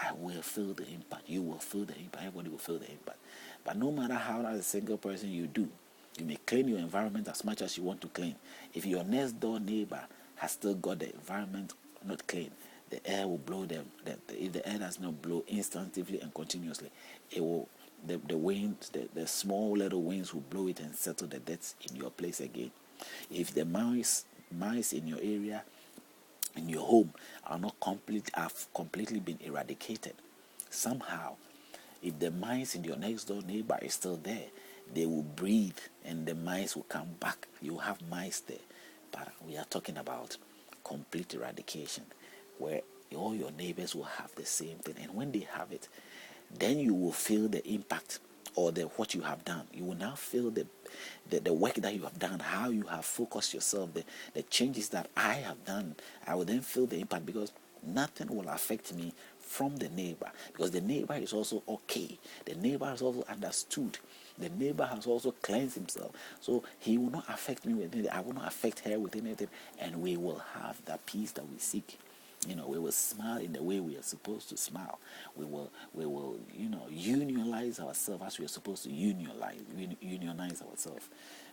I will feel the impact. You will feel the impact. Everybody will feel the impact. But no matter how, as a single person, you do, you may clean your environment as much as you want to clean. If your next door neighbor has still got the environment not clean, the air will blow them. If the air does not blow instinctively and continuously, it will. The winds, the small little winds will blow it and settle the dirt in your place again. If the mice in your area, in your home, have completely been eradicated, somehow, if the mice in your next door neighbor is still there, they will breathe and the mice will come back. You have mice there. But we are talking about complete eradication, where all your neighbors will have the same thing. And when they have it, then you will feel the impact or what you have done. You will now feel the work that you have done, how you have focused yourself, the changes that I have done. I will then feel the impact, because nothing will affect me from the neighbor, because the neighbor is also okay. The neighbor has also understood. The neighbor has also cleansed himself. So he will not affect me with anything. I will not affect her with anything. And we will have that peace that we seek. We will smile in the way we are supposed to smile. We will, unionize ourselves as we are supposed to unionize ourselves.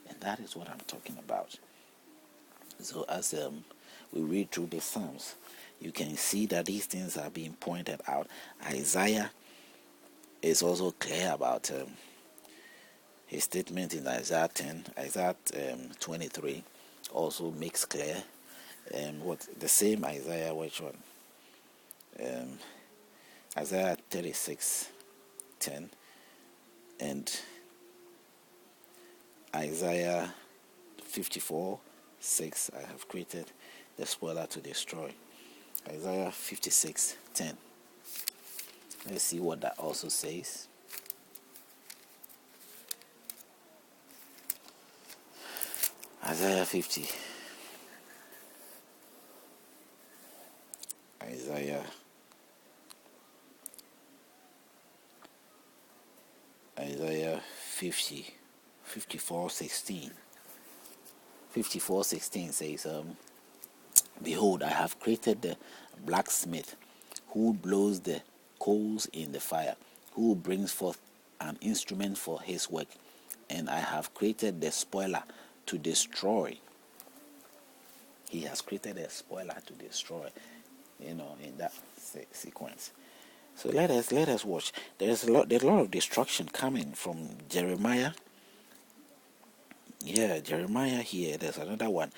And that is what I'm talking about. So as we read through the Psalms, you can see that these things are being pointed out. Isaiah is also clear about his statement in Isaiah 10. Isaiah 23 also makes clear what the same Isaiah, which one? Isaiah 36:10 and Isaiah 54:6. I have created the spoiler to destroy. Isaiah 56:10. Let's see what that also says. Isaiah 50. Isaiah 54:16. 54:16 says, behold, I have created the blacksmith who blows the coals in the fire, who brings forth an instrument for his work, and I have created the spoiler to destroy. He has created a spoiler to destroy, in that sequence. So let us watch. There's a lot of destruction coming from Jeremiah. Yeah, Jeremiah here. There's another one.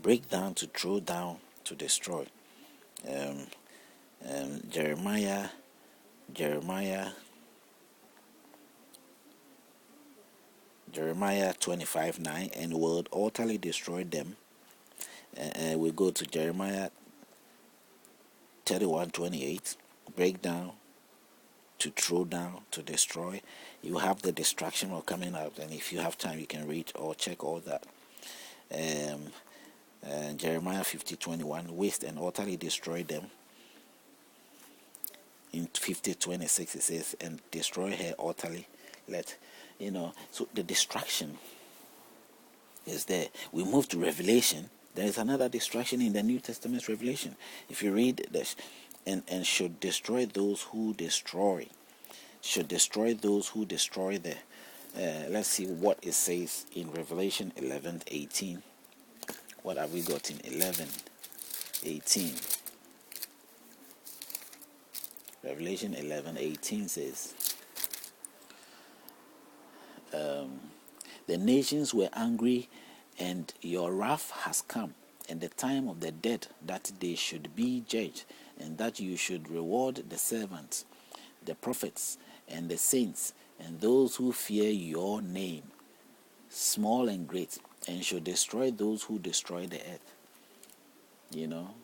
Break down, to throw down, to destroy. Jeremiah 25:9, and will utterly destroy them. We go to Jeremiah 31:28. Break down, to throw down, to destroy. You have the destruction all coming out, and if you have time, you can read or check all that. Jeremiah 50:21, waste and utterly destroy them. In 50:26 it says, and destroy her utterly. So the destruction is there. We move to Revelation. There is another destruction in the New Testament Revelation. If you read this, and should destroy those who destroy. Should destroy those who destroy the. Let's see what it says in Revelation 11:18. What have we got in 11:18? Revelation 11:18 says, the nations were angry, and your wrath has come, and the time of the dead, that they should be judged, and that you should reward the servants, the prophets, and the saints, and those who fear your name, small and great, and should destroy those who destroy the earth.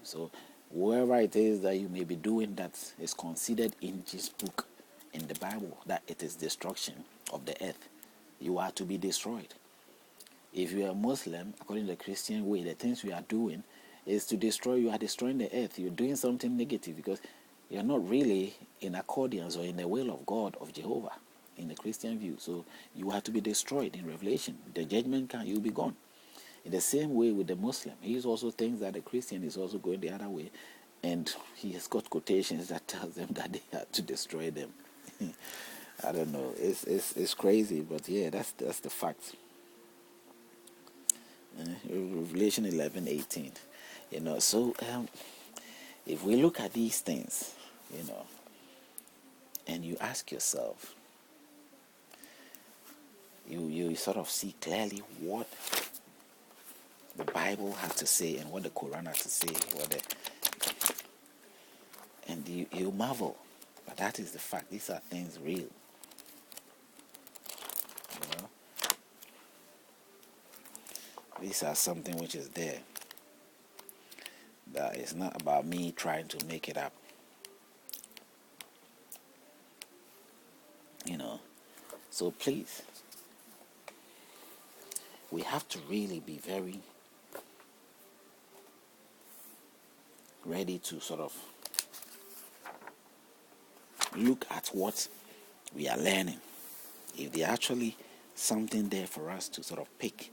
So wherever it is that you may be doing that is considered in this book, in the Bible, that it is destruction of the earth, you are to be destroyed. If you are a Muslim, according to the Christian way, the things we are doing is to destroy. You are destroying the earth. You're doing something negative, because you're not really in accordance or in the will of God, of Jehovah, in the Christian view. So you have to be destroyed in Revelation. The judgment can, you'll be gone. In the same way with the Muslim, he also thinks that the Christian is also going the other way, And he has got quotations that tells them that they had to destroy them. I don't know. It's crazy, but yeah, that's the fact. Revelation 11:18. So if we look at these things, and you ask yourself, you sort of see clearly what the Bible had to say and what the Quran had to say, and you marvel. But that is the fact. These are things real. These are something which is there. That it's not about me trying to make it up. So please, we have to really be very ready to sort of look at what we are learning. If there's actually something there for us to sort of pick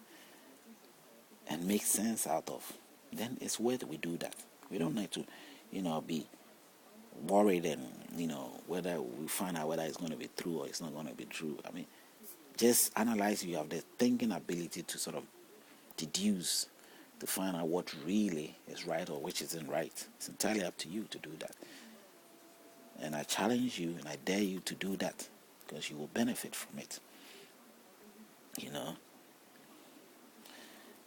and make sense out of, then it's worth we do that. We don't need to, be worried and, whether we find out whether it's going to be true or it's not going to be true. I mean, just analyze. You have the thinking ability to sort of deduce, to find out what really is right or which isn't right. It's entirely up to you to do that. And I challenge you and I dare you to do that, because you will benefit from it.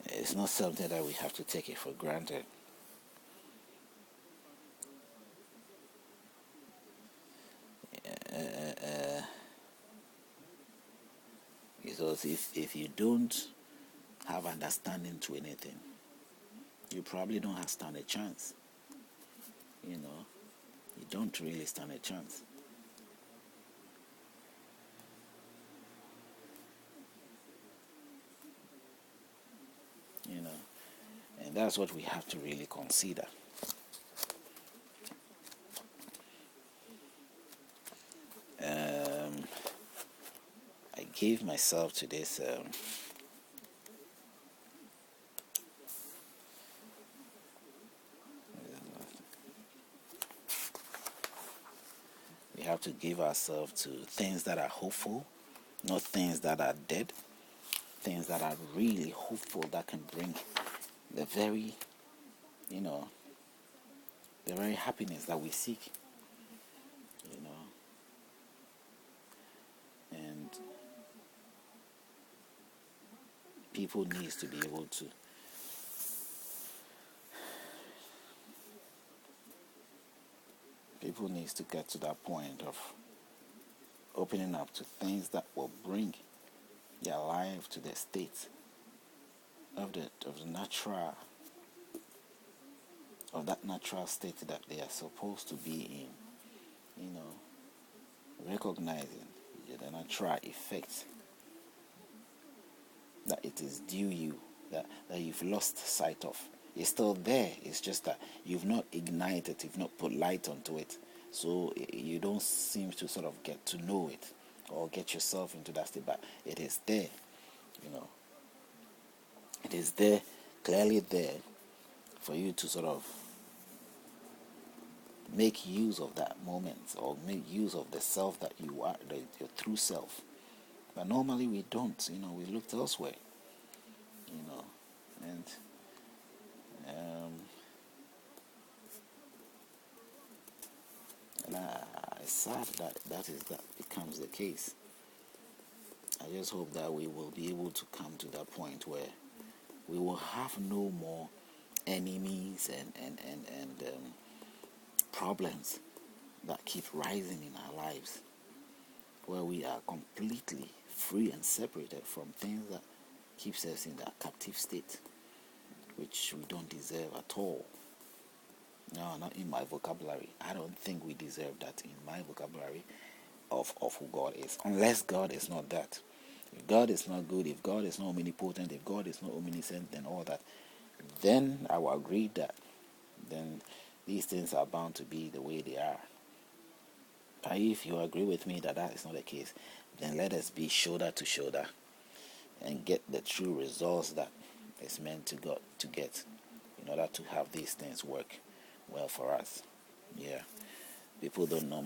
It's not something that we have to take it for granted. Because if you don't have understanding to anything, you probably don't have stand a chance. You don't really stand a chance. And that's what we have to really consider. I gave myself to this we have to give ourselves to things that are hopeful, not things that are dead. Things that are really hopeful, that can bring the very, the very happiness that we seek. And people needs to be able to get to that point of opening up to things that will bring their life to the state of the natural, of that natural state that they are supposed to be in. Recognizing the natural effects that it is due you, that you've lost sight of. It's still there. It's just that you've not ignited, you've not put light onto it. So you don't seem to sort of get to know it or get yourself into that state. But it is there, It is there, clearly there, for you to sort of make use of that moment, or make use of the self that you are, your true self. But normally we don't, we look elsewhere, and it's sad that becomes the case. I just hope that we will be able to come to that point where we will have no more enemies and problems that keep rising in our lives, where we are completely free and separated from things that keeps us in that captive state, which we don't deserve at all. No, not in my vocabulary. I don't think we deserve that in my vocabulary of who God is, unless God is not that. If God is not good, if God is not omnipotent, if God is not omniscient and all that, then I will agree that then these things are bound to be the way they are. But if you agree with me that is not the case, then let us be shoulder to shoulder and get the true results that is meant to get in order to have these things work well for us. Yeah. People don't know